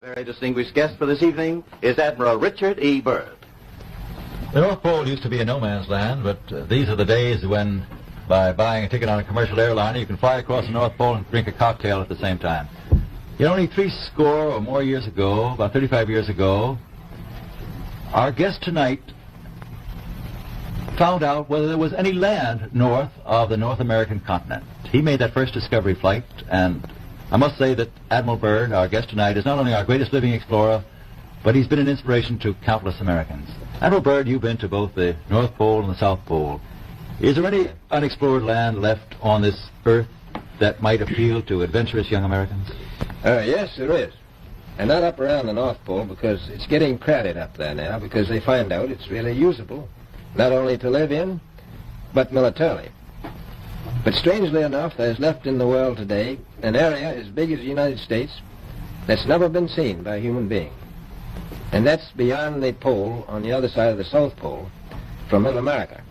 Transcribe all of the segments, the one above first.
Very distinguished guest for this evening is Admiral Richard E. Byrd. The North Pole used to be a no-man's land, but these are the days when, by buying a ticket on a commercial airliner, you can fly across the North Pole and drink a cocktail at the same time. Yet only 30 or more years ago, about 35 years ago, our guest tonight found out whether there was any land north of the North American continent. He made that first discovery flight, and I must say that Admiral Byrd, our guest tonight, is not only our greatest living explorer, but he's been an inspiration to countless Americans. Admiral Byrd, you've been to both the North Pole and the South Pole. Is there any unexplored land left on this earth that might appeal to adventurous young Americans? Yes, there is. And not up around the North Pole, because it's getting crowded up there now, because they find out it's really usable, not only to live in, but militarily. But strangely enough, there's left in the world today an area as big as the United States that's never been seen by a human being. And that's beyond the pole, on the other side of the South Pole, from Middle America.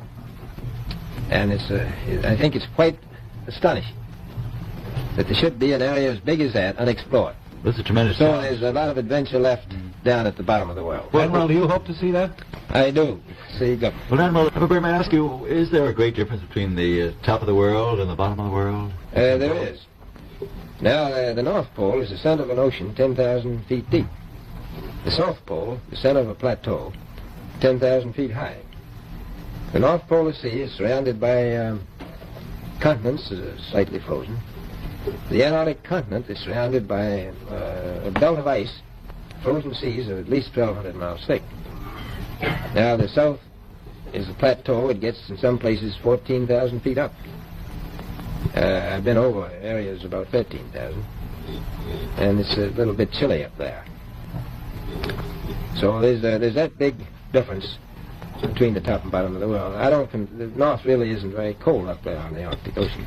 And I think it's quite astonishing that there should be an area as big as that unexplored. This is a tremendous So challenge. there's a lot of adventure left down at the bottom of the world. Well, Admiral, do you hope to see that? I do. See, go. Well, Admiral Byrd, may I ask you, is there a great difference between the top of the world and the bottom of the world? There is. Now, the North Pole is the center of an ocean 10,000 feet deep. The South Pole, the center of a plateau, 10,000 feet high. The North Polar Sea is surrounded by continents slightly frozen. The Antarctic continent is surrounded by a belt of ice, frozen seas of at least 1,200 miles thick. Now, the South is a plateau. It gets, in some places, 14,000 feet up. I've been over areas about 13,000, and it's a little bit chilly up there. So there's that big difference between the top and bottom of the world. The North really isn't very cold up there on the Arctic Ocean.